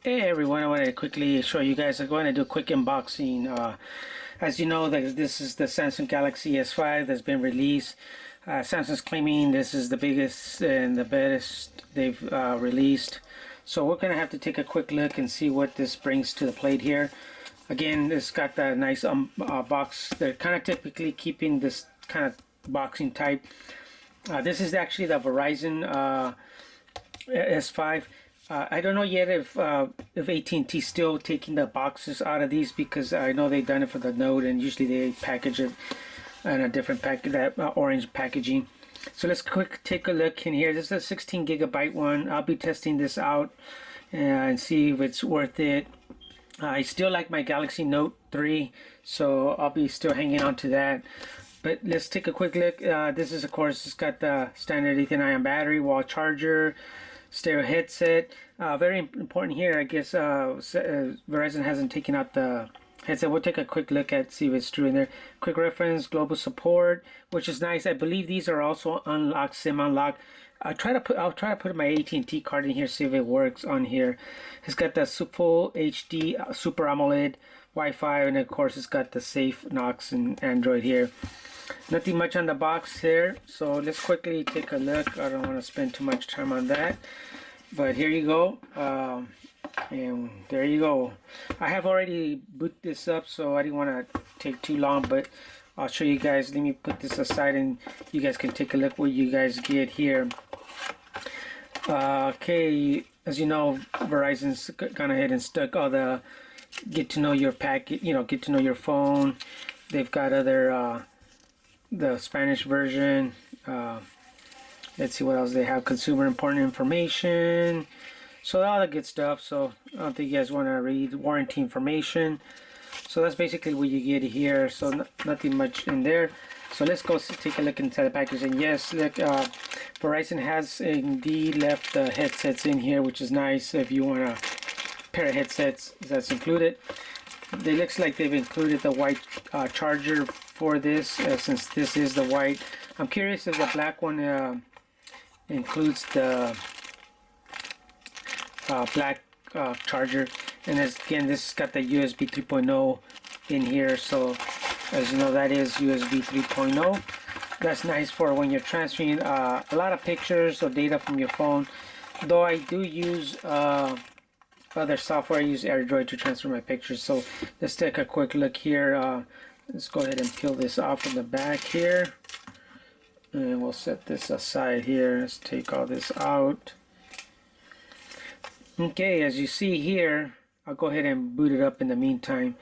Hey everyone, I wanted to quickly show you guys. I'm going to do a quick unboxing. As you know, this is the Samsung Galaxy S5 that's been released. Samsung's claiming this is the biggest and the best they've released. So we're going to have to take a quick look and see what this brings to the plate here. Again, it's got the nice box. They're kind of typically keeping this kind of boxing type. This is actually the Verizon S5. I don't know yet if AT&T still taking the boxes out of these, because I know they've done it for the Note, and usually they package it in a different package, that orange packaging. So let's take a look in here. This is a 16 gigabyte one. I'll be testing this out and see if it's worth it. I still like my Galaxy Note 3, so I'll be still hanging on to that. But let's take a quick look. This is, of course, it's got the standard lithium-ion battery, wall charger, stereo headset. Very important here, I guess. Verizon hasn't taken out the headset. We'll take a quick look at see if it's true in there. Quick reference, global support, which is nice. I believe these are also unlocked, sim unlocked. I'll try to put my AT&T card in here, see if it works on here. It's got the full HD Super AMOLED Wi-Fi, and of course it's got the safe Knox and Android here. Nothing much on the box here, so let's quickly take a look. I don't want to spend too much time on that, but here you go. And there you go. I have already booted this up, so I didn't want to take too long, but I'll show you guys. Let me put this aside and you guys can take a look what you guys get here. Okay, as you know, Verizon's gone ahead and stuck all the get to know your packet, get to know your phone. They've got other the Spanish version. Let's see what else they have. Consumer important information. So all the good stuff. So I don't think you guys want to read warranty information. So that's basically what you get here. So nothing much in there. So let's go take a look inside the package. And yes, look, Verizon has indeed left the headsets in here, which is nice. If you want a pair of headsets, that's included. It looks like they've included the white charger for this, since this is the white. I'm curious if the black one includes the black charger. And again, this has got the USB 3.0 in here, so as you know, that is USB 3.0. That's nice for when you're transferring a lot of pictures or data from your phone. Though I do use other software. I use Android to transfer my pictures. So let's take a quick look here. Let's go ahead and peel this off of the back here, and we'll set this aside here. Let's take all this out. Okay, as you see here, I'll go ahead and boot it up in the meantime.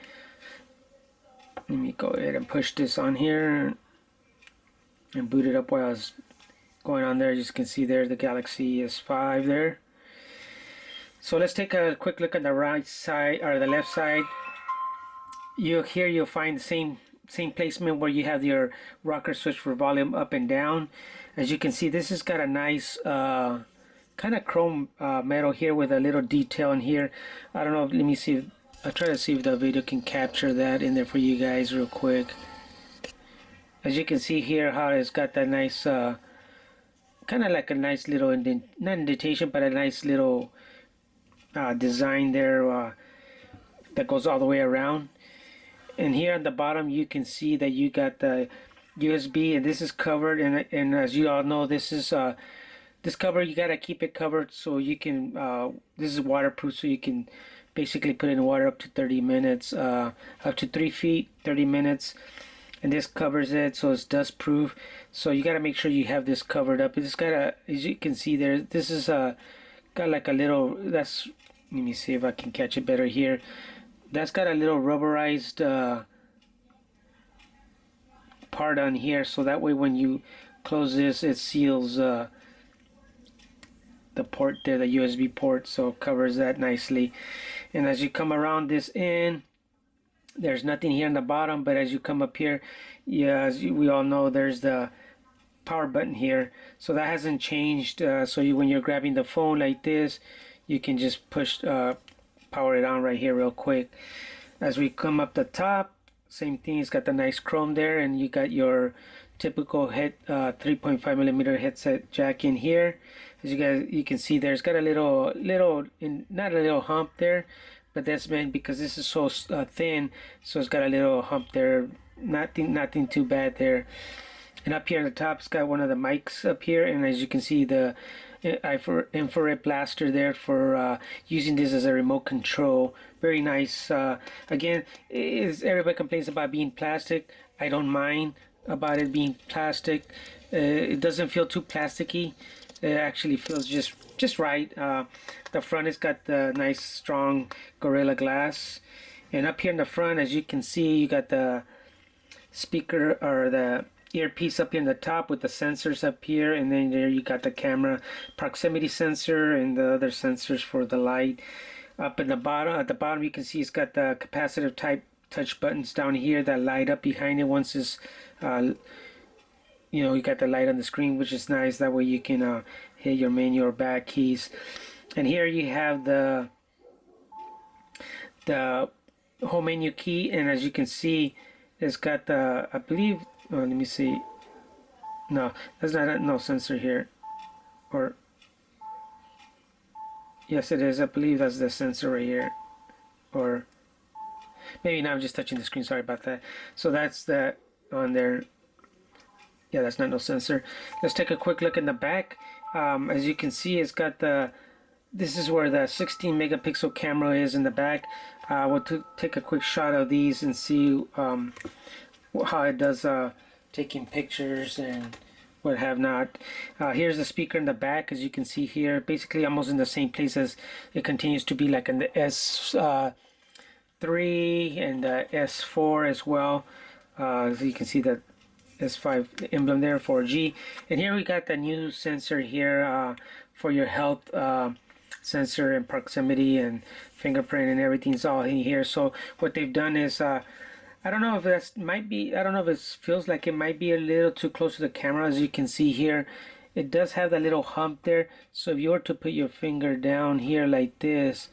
Let me go ahead and push this on here and boot it up while I was going on there. As you can see there, the Galaxy S5 there. So let's take a quick look at the right side or the left side. You'll find the same placement where you have your rocker switch for volume up and down. As you can see, this has got a nice kind of chrome metal here with a little detail in here. I don't know. Let me see. I'll try to see if the video can capture that in there for you guys real quick. As you can see here, how it's got that nice kind of like a nice little not indentation, but a nice little design there that goes all the way around. And here on the bottom you can see that you got the USB, and this is covered, and as you all know, this is this cover, you gotta keep it covered so you can this is waterproof, so you can basically put it in water up to 30 minutes, up to 3 feet, 30 minutes. And this covers it, so it's dust proof. So you gotta make sure you have this covered up. It's got a, as you can see there, this is got like a little, let me see if I can catch it better here. That's got a little rubberized part on here, so that way when you close this, it seals the port there, the USB port, so it covers that nicely. And as you come around this in, there's nothing here on the bottom, but as you come up here, yeah, we all know, there's the power button here, so that hasn't changed. So when you're grabbing the phone like this, you can just push power it on right here real quick. As we come up the top, same thing. It's got the nice chrome there, and you got your typical 3.5mm headset jack in here. As you can see there, it's got a not a little hump there, but that's meant because this is so thin, so it's got a little hump there. Nothing too bad there. And up here on the top, it's got one of the mics up here, and as you can see, the infrared blaster there for using this as a remote control. Very nice. Again, everybody complains about being plastic. I don't mind about it being plastic. It doesn't feel too plasticky. It actually feels just right. The front has got the nice strong Gorilla Glass, and up here in the front, as you can see, you got the speaker or the earpiece up here in the top with the sensors up here, and then there you got the camera proximity sensor and the other sensors for the light. Up in the bottom, at the bottom, you can see it's got the capacitive type touch buttons down here that light up behind it once it's you know, you got the light on the screen, which is nice. That way you can hit your menu or back keys. And here you have the home menu key, and as you can see, it's got the, I believe, oh, let me see. No, there's no sensor here. Or yes, it is. I believe that's the sensor right here. Or maybe now I'm just touching the screen. Sorry about that. So that's that on there. Yeah, that's not no sensor. Let's take a quick look in the back. As you can see, it's got this is where the 16 megapixel camera is in the back. We'll take a quick shot of these and see how it does taking pictures and what have not. Here's the speaker in the back, as you can see here, basically almost in the same place as it continues to be, like in the S3 and the S4 as well. So you can see that S5 emblem there, 4G. And here we got the new sensor here for your health sensor and proximity and fingerprint and everything's all in here. So what they've done is I don't know if that's might be, I don't know if it feels like it might be a little too close to the camera. As you can see here, it does have that little hump there. So if you were to put your finger down here like this,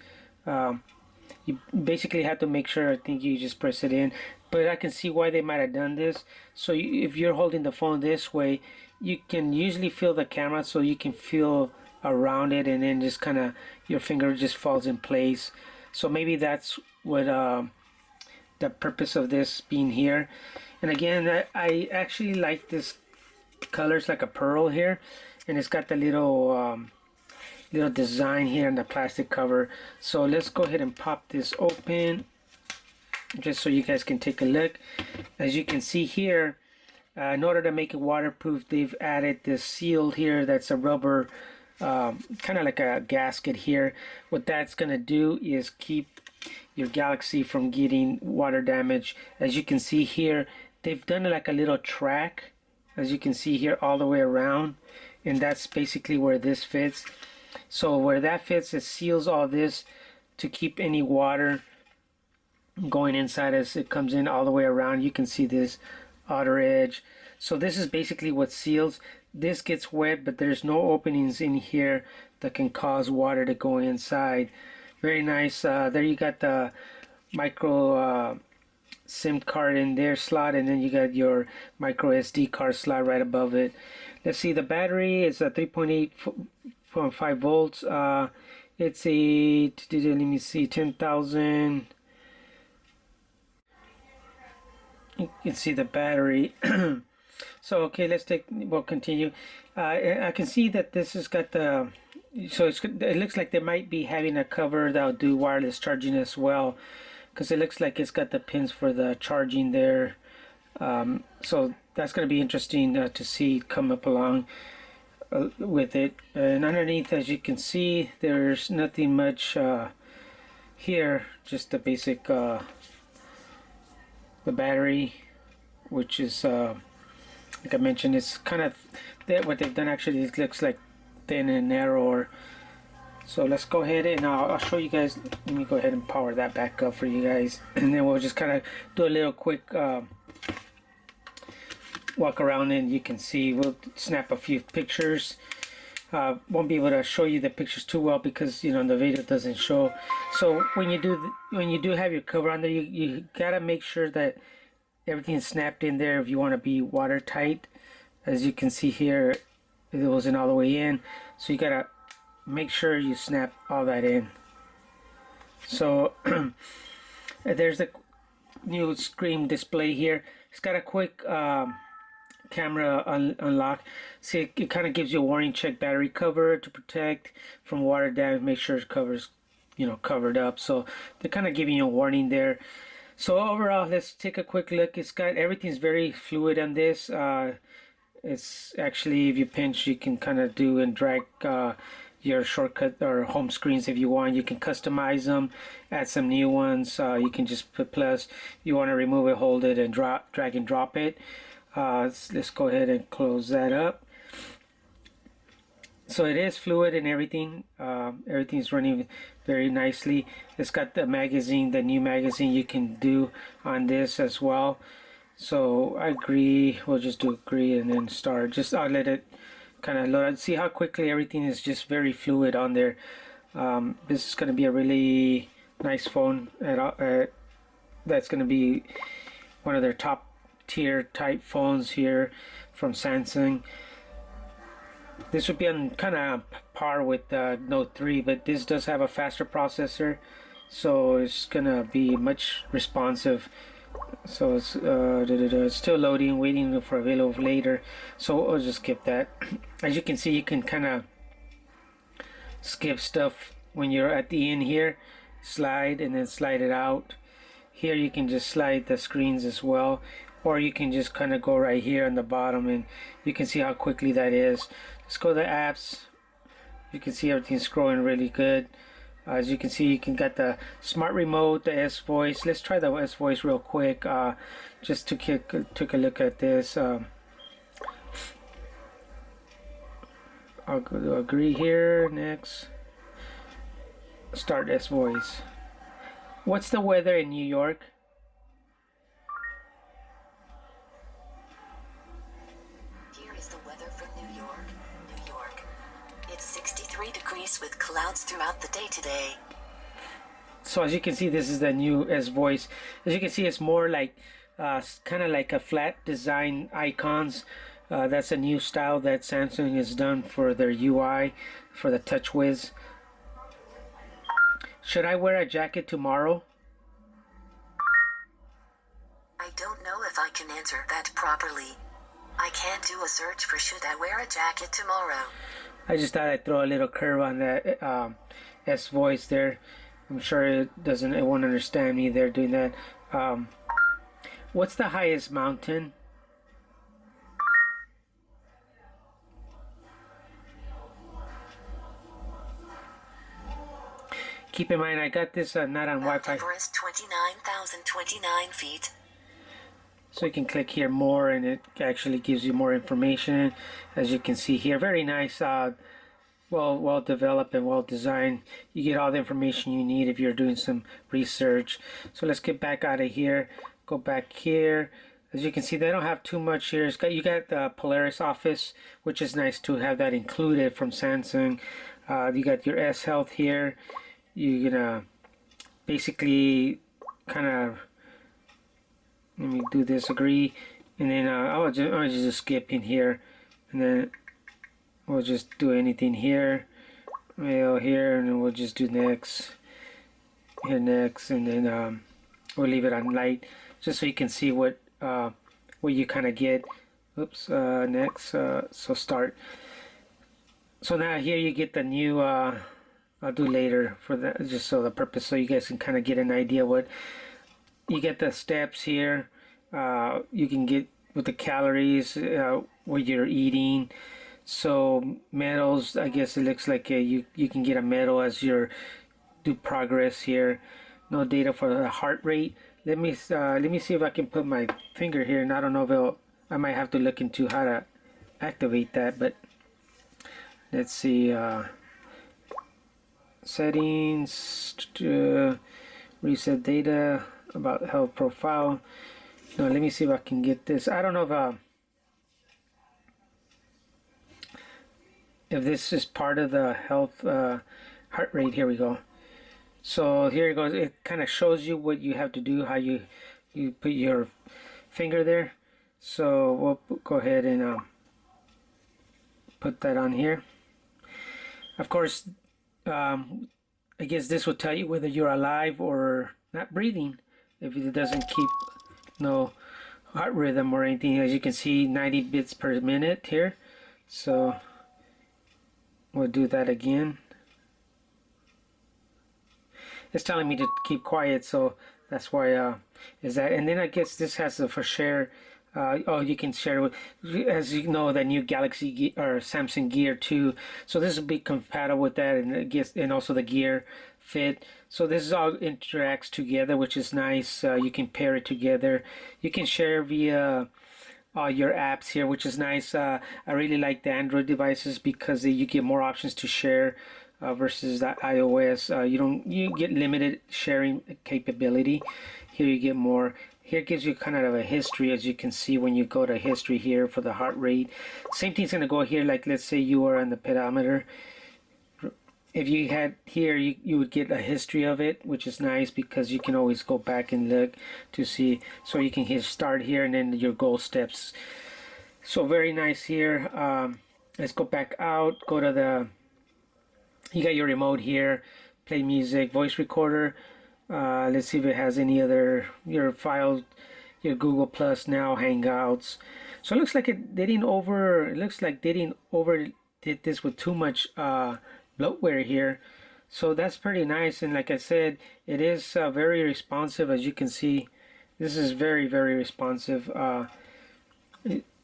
you basically have to make sure, I think you just press it in. But I can see why they might have done this. So if you're holding the phone this way, you can usually feel the camera, so you can feel around it, and then just kind of your finger just falls in place. So maybe that's what the purpose of this being here. And again, I actually like this color. It's like a pearl here, and it's got the little little design here in the plastic cover. So let's go ahead and pop this open, just so you guys can take a look. As you can see here, in order to make it waterproof, they've added this seal here that's a rubber, kind of like a gasket here. What that's going to do is keep your Galaxy from getting water damage. As you can see here, they've done like a little track, as you can see here, all the way around, and that's basically where this fits. So where that fits, it seals all this to keep any water going inside as it comes in all the way around. You can see this outer edge. So this is basically what seals. This gets wet, but there's no openings in here that can cause water to go inside. Very nice. There you got the micro SIM card in there slot, and then you got your micro SD card slot right above it. Let's see, the battery is a 3.5 volts. It's a, let me see, 10,000. You can see the battery. So okay, we'll continue. I can see that this has got the, so it looks like they might be having a cover that'll do wireless charging as well, because it looks like it's got the pins for the charging there. So that's going to be interesting to see come up along with it. And underneath, as you can see, there's nothing much here, just the basic the battery, which is like I mentioned, it's kind of what they've done. Actually, it looks like thin and narrower. So let's go ahead and I'll show you guys. Let me go ahead and power that back up for you guys, and then we'll just kind of do a little quick walk around, and you can see we'll snap a few pictures. Won't be able to show you the pictures too well because, you know, the video doesn't show. So when you do have your cover on there, you gotta make sure that everything's snapped in there if you want to be watertight. As you can see here, it wasn't all the way in. So you gotta make sure you snap all that in. So there's the new screen display here. It's got a quick camera unlock. See, it kind of gives you a warning: check battery cover to protect from water damage. Make sure it covers, covered up. So they're kind of giving you a warning there. So overall, let's take a quick look. It's got everything's very fluid on this. It's actually, if you pinch, you can kind of do and drag your shortcut or home screens if you want. You can customize them, add some new ones. You can just put plus. You want to remove it, hold it, and drag and drop it. Let's go ahead and close that up. So it is fluid and everything. Everything's running very nicely. It's got the magazine, the new magazine you can do on this as well. So I agree. We'll just do agree and then start. I'll let it kind of load. See how quickly everything is just very fluid on there. This is going to be a really nice phone. That's going to be one of their top tier type phones here from Samsung. This would be on kind of par with Note 3, but this does have a faster processor, so it's gonna be much responsive. So it's still loading, waiting for available later. So I'll just skip that. As you can see, you can kind of skip stuff when you're at the end here. Slide and then slide it out. Here you can just slide the screens as well, or you can just kind of go right here on the bottom and you can see how quickly that is. Let's go to apps. You can see everything's scrolling really good. As you can see, you can get the smart remote, the S voice. Let's try the S voice real quick, just to take a look at this. I'll go to agree here. Next, start S voice. What's the weather in New York? Here is the weather for New York. New York. It's 63 degrees with clouds throughout the day today. So as you can see, this is the new S voice. As you can see, it's more like kind of like a flat design icons. That's a new style that Samsung has done for their UI, for the TouchWiz. Should I wear a jacket tomorrow? I don't know if I can answer that properly. I can't do a search for should I wear a jacket tomorrow. I just thought I'd throw a little curve on that S voice there. I'm sure it won't understand me there doing that. What's the highest mountain? Keep in mind, I got this not on Wi-Fi. Everest 29,029 feet. So you can click here more and it actually gives you more information. As you can see here, very nice, well developed and well designed. You get all the information you need if you're doing some research. So let's get back out of here, go back here. As you can see, they don't have too much here. You got the Polaris Office, which is nice to have that included from Samsung. You got your S Health here. You're gonna basically kind of, let me do this, agree, and then I'll just skip in here, and then we'll just do anything here, mail here, and then we'll just do next, here next, and then we'll leave it on light, just so you can see what you kind of get. Oops, next, so start. So now here you get the new, I'll do later for that, just so the purpose, so you guys can kind of get an idea what you get. The steps here. You can get with the calories, what you're eating. So medals, I guess it looks like you can get a medal as you do progress here. No data for the heart rate. Let me see if I can put my finger here, and I don't know if I might have to look into how to activate that, but let's see. Settings, reset data, about health profile. No, let me see if I can get this. I don't know if this is part of the health heart rate. Here we go. So here it goes. It kind of shows you what you have to do, how you put your finger there. So we'll go ahead and put that on here. Of course, I guess this will tell you whether you're alive or not breathing if it doesn't keep no heart rhythm or anything. As you can see, 90 beats per minute here. So we'll do that again. It's telling me to keep quiet, so that's why is that. And then I guess this has a for share. Oh, you can share with, as you know, the new Galaxy or Samsung Gear 2. So this will be compatible with that, and it gets, and also the Gear Fit. So this is all interacts together, which is nice. You can pair it together. You can share via your apps here, which is nice. I really like the Android devices because you get more options to share versus the iOS. You get limited sharing capability. Here you get more. Here it gives you kind of a history, as you can see when you go to history here for the heart rate. Same thing's gonna go here. Like let's say you are on the pedometer. If you had here, you would get a history of it, which is nice because you can always go back and look to see. So you can hit start here and then your goal steps. So very nice here. Let's go back out. Go to the. You got your remote here. Play music, voice recorder. Let's see if it has any other your files, your Google Plus now, Hangouts. So it looks like they didn't overdid this with too much bloatware here. So that's pretty nice. And like I said, it is very responsive, as you can see. This is very, very responsive.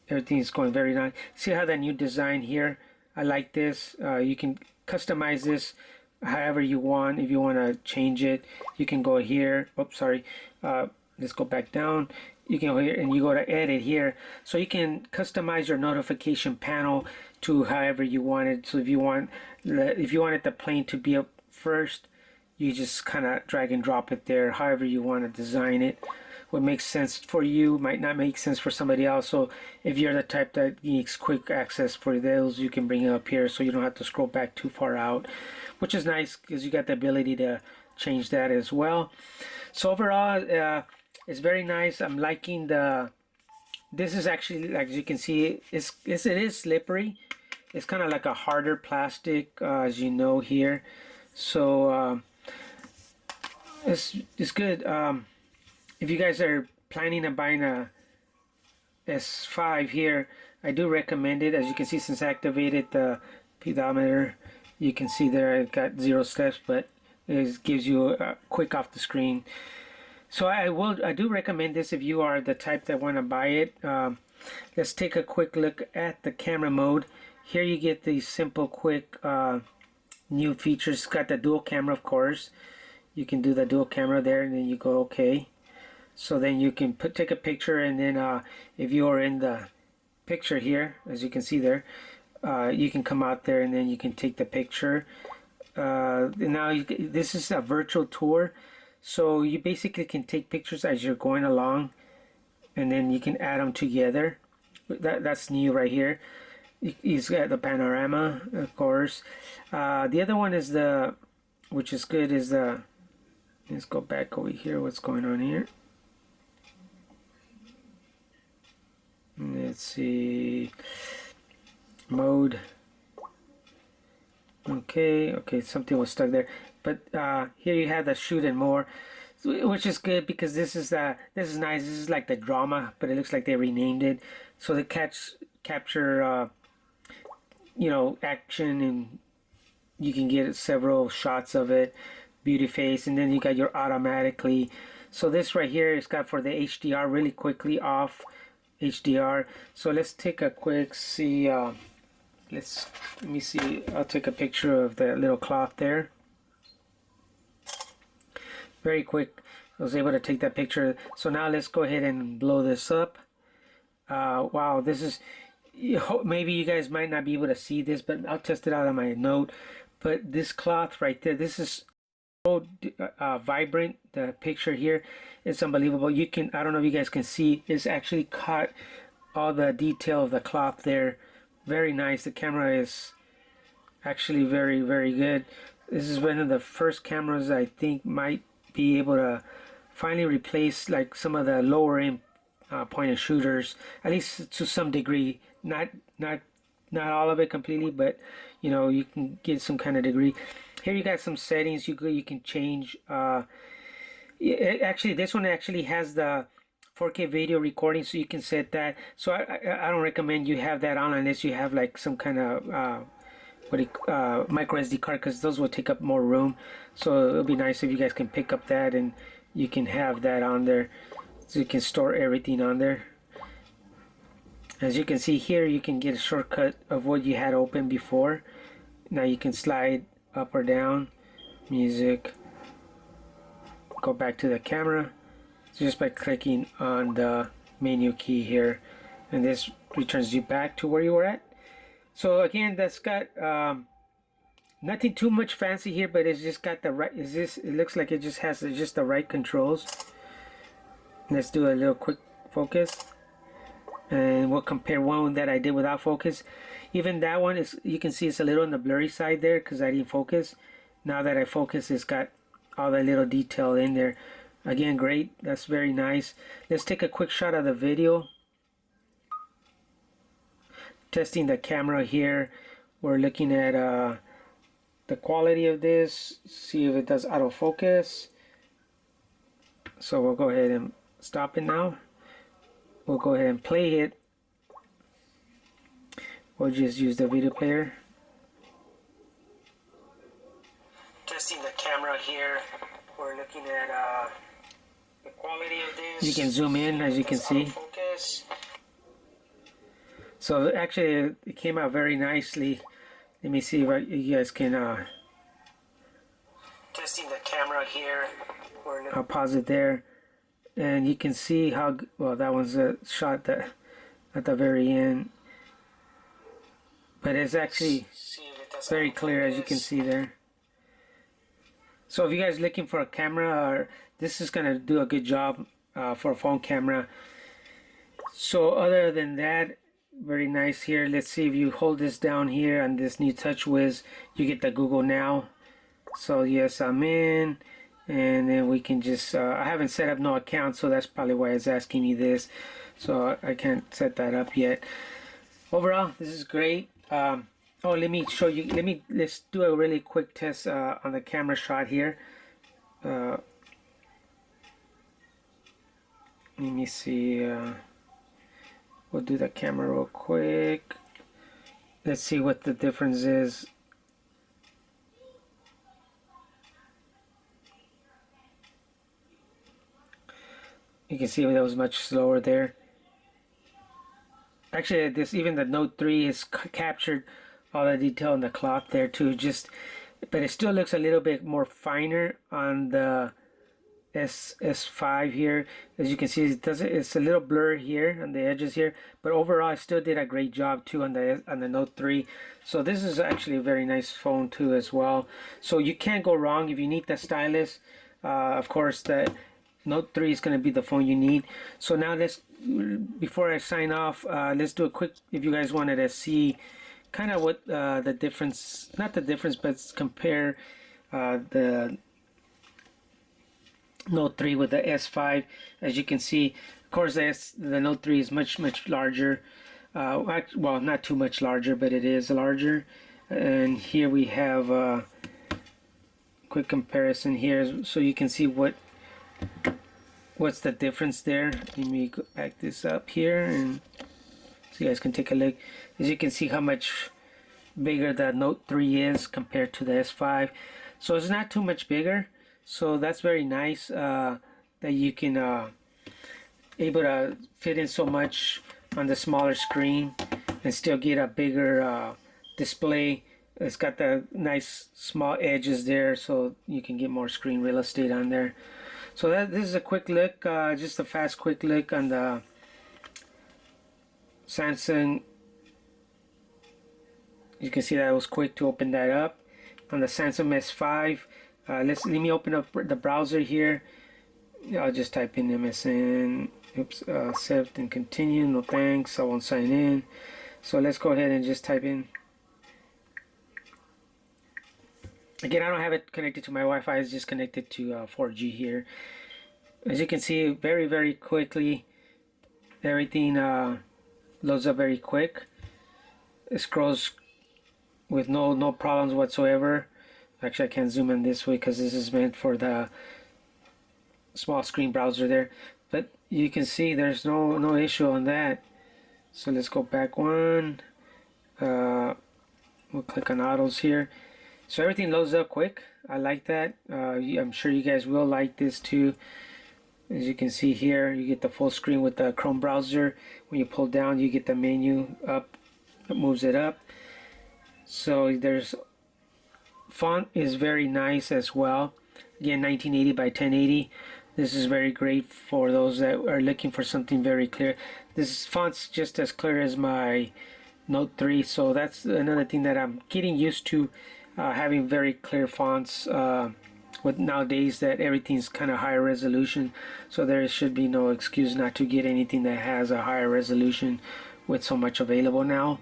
Everything is going very nice. See how that new design here? I like this. You can customize this however you want. If you want to change it, you can go here. Oops, sorry. Let's go back down. You can go here and you go to edit here. So you can customize your notification panel to however you want it. So if you wanted the plane to be up first, you just kind of drag and drop it there. However you want to design it. What makes sense for you might not make sense for somebody else. So if you're the type that needs quick access for those, you can bring it up here so you don't have to scroll back too far out, which is nice because you got the ability to change that as well. So overall, it's very nice. I'm liking this is actually, like you can see, it is slippery. It's kind of like a harder plastic, as you know here. So it's good. If you guys are planning on buying a S5 here, I do recommend it. As you can see, since I activated the pedometer, you can see there I've got 0 steps, but it gives you a quick off the screen. So I do recommend this if you are the type that want to buy it. Let's take a quick look at the camera mode. Here you get these simple, quick new features. It's got the dual camera, of course. You can do the dual camera there, and then you go okay. So then you can take a picture, and then if you are in the picture here, as you can see there, you can come out there and then you can take the picture. This is a virtual tour, so you basically can take pictures as you're going along, and then you can add them together. That's new right here. He's got the panorama, of course. The other one is which is good, is let's go back over here. What's going on here? Let's see, mode. Okay, something was stuck there, but here you have the shoot and more, which is good because this is nice. This is like the drama, but it looks like they renamed it. So they capture action, and you can get several shots of it, beauty face, and then you got your automatically. So this right here is got for the HDR, really quickly off HDR. So let's take a quick see. Let me see. I'll take a picture of the little cloth there. Very quick. I was able to take that picture. So now let's go ahead and blow this up. Wow, this is, maybe you guys might not be able to see this, but I'll test it out on my note. But this cloth right there, this is so vibrant. The picture here, it's unbelievable. You can, I don't know if you guys can see, it's actually caught all the detail of the cloth there. Very nice. The camera is actually very, very good. This is one of the first cameras I think might be able to finally replace like some of the lower end point and shooters, at least to some degree. Not all of it completely, but you know, you can get some kind of degree. Here you got some settings you can change. Actually, this one actually has the 4K video recording, so you can set that. So I don't recommend you have that on unless you have like some kind of micro SD card, because those will take up more room. So it'll be nice if you guys can pick up that and you can have that on there, so you can store everything on there. As you can see here, you can get a shortcut of what you had open before. Now you can slide up or down, music, go back to the camera just by clicking on the menu key here, and this returns you back to where you were at. So again, that's got nothing too much fancy here, but it's just got the right, it looks like it just has just the right controls. Let's do a little quick focus, and we'll compare one that I did without focus. Even that one is, you can see it's a little on the blurry side there because I didn't focus. Now that I focus, it's got all that little detail in there. Again, great, that's very nice. Let's take a quick shot of the video. Testing the camera here. We're looking at the quality of this, see if it does autofocus. So we'll go ahead and stop it now. We'll go ahead and play it. We'll just use the video player. Testing the camera here. We're looking at the quality of this. You can zoom in, as you can see. Autofocus. So actually it came out very nicely. Let me see if you guys can testing the camera here. I'll pause it there, and you can see how well that one's a shot that at the very end, but it's actually very clear, as you can see there. So if you guys looking for a camera, this is gonna do a good job for a phone camera. So other than that, very nice here. Let's see if you hold this down here on this new TouchWiz, you get the Google Now. So yes, I'm in, and then we can just I haven't set up no account, so that's probably why it's asking me this. So I can't set that up yet. Overall, this is great. Oh, let me show you. Let's do a really quick test on the camera shot here. Let me see. We'll do the camera real quick. Let's see what the difference is. You can see that was much slower there. Actually, this, even the Note 3 has captured all the detail in the cloth there too. But it still looks a little bit more finer on the S5 here. As you can see, it's a little blur here on the edges here, but overall I still did a great job too on the Note 3. So this is actually a very nice phone too as well. So you can't go wrong if you need the stylus. Of course, the Note 3 is going to be the phone you need. So now before I sign off, let's do a quick, if you guys wanted to see kind of what the difference, not the difference, but compare the Note 3 with the S5. As you can see, of course, the Note 3 is much larger. Well, not too much larger, but it is larger. And here we have a quick comparison here, so you can see what's the difference there. Let me go back this up here, and so you guys can take a look. As you can see how much bigger the Note 3 is compared to the S5. So it's not too much bigger. So that's very nice that you can able to fit in so much on the smaller screen and still get a bigger display. It's got the nice small edges there, so you can get more screen real estate on there. So this is a quick look, just a fast quick look on the Samsung. You can see that it was quick to open that up. On the Samsung S5, let me open up the browser here. I'll just type in MSN. Oops, accept and continue. No thanks, I won't sign in. So let's go ahead and just type in. Again, I don't have it connected to my Wi-Fi. It's just connected to 4G here. As you can see, very quickly, everything loads up very quick. It scrolls with no problems whatsoever. Actually, I can't zoom in this way because this is meant for the small screen browser there, but you can see there's no issue on that. So let's go back one. We'll click on autos here. So everything loads up quick. I like that. I'm sure you guys will like this too. As you can see here, you get the full screen with the Chrome browser. When you pull down, you get the menu up. It moves it up. So there's font is very nice as well. Again, 1980 by 1080. This is very great for those that are looking for something very clear. This font's just as clear as my Note 3, so that's another thing that I'm getting used to, having very clear fonts with nowadays that everything's kind of higher resolution, so there should be no excuse not to get anything that has a higher resolution with so much available now.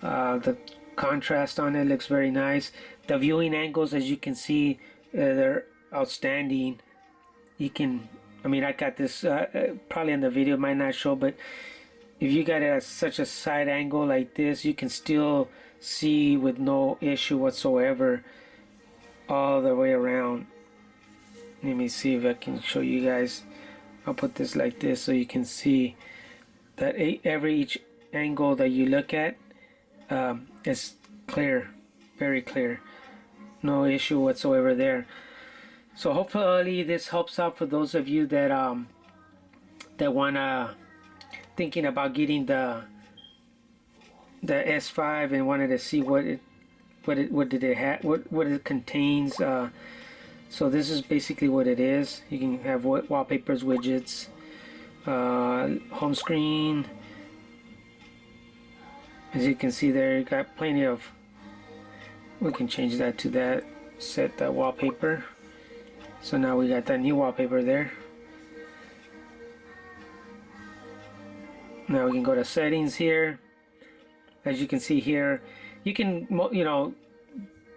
The contrast on it looks very nice. The viewing angles, as you can see, they're outstanding. You can, I mean, I got this probably in the video, might not show, but if you got such a side angle like this, you can still see with no issue whatsoever all the way around. Let me see if I can show you guys. I'll put this like this so you can see that each angle that you look at is clear, very clear, no issue whatsoever there. So hopefully this helps out for those of you that wanna thinking about getting the S5 and wanted to see what it contains. So this is basically what it is. You can have wallpapers, widgets, home screen. As you can see there, you got plenty of. We can change that to that. Set that wallpaper. So now we got that new wallpaper there. Now we can go to settings here. As you can see here, you can, you know,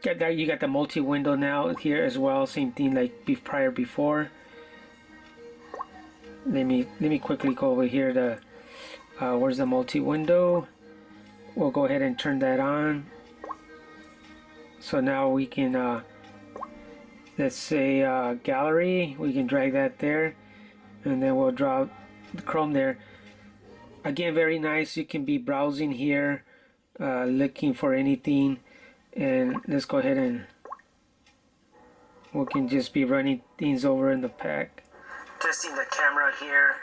get that. You got the multi-window now here as well. Same thing like before. Let me quickly go over here to where's the multi-window. We'll go ahead and turn that on. So now we can let's say gallery, we can drag that there, and then we'll draw the Chrome there. Again, very nice. You can be browsing here, looking for anything, and let's go ahead and we can just be running things over in the pack. Testing the camera here.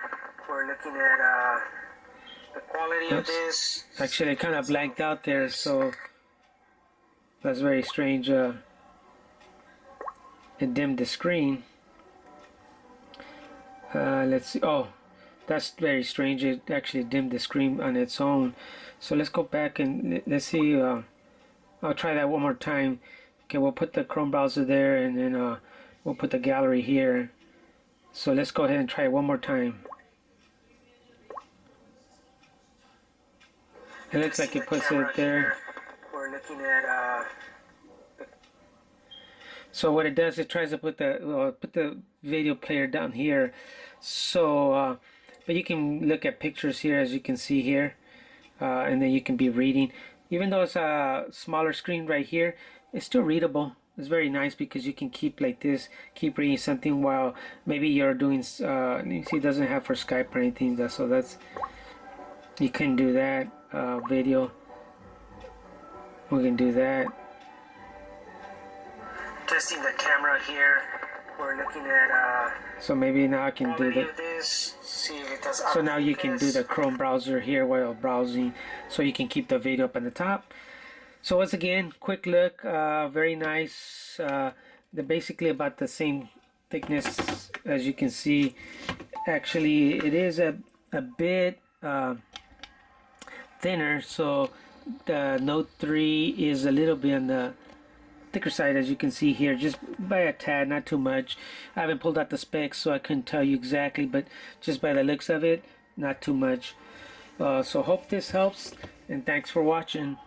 We're looking at the quality of this. Actually, I kind of blanked out there, so that's very strange. It dimmed the screen. Let's see. Oh, that's very strange. It actually dimmed the screen on its own. So let's go back and let's see. I'll try that one more time. Okay, we'll put the Chrome browser there, and then we'll put the gallery here. So let's go ahead and try it one more time. It looks like it puts it there. We're looking at so what it does, it tries to put the video player down here. So but you can look at pictures here, as you can see here, and then you can be reading. Even though it's a smaller screen right here, it's still readable. It's very nice because you can keep like this, keep reading something while maybe you're doing. You see, it doesn't have for Skype or anything. So that's, you can do that. Video. We can do that. Testing the camera here. We're looking at so maybe now I can do this. See if it does. So now you can do the Chrome browser here while browsing, so you can keep the video up on the top. So once again, quick look, very nice. They're basically about the same thickness, as you can see. Actually, it is a bit thinner, so the Note 3 is a little bit on the thicker side, as you can see here, just by a tad, not too much. I haven't pulled out the specs, so I couldn't tell you exactly, but just by the looks of it, not too much. So hope this helps, and thanks for watching.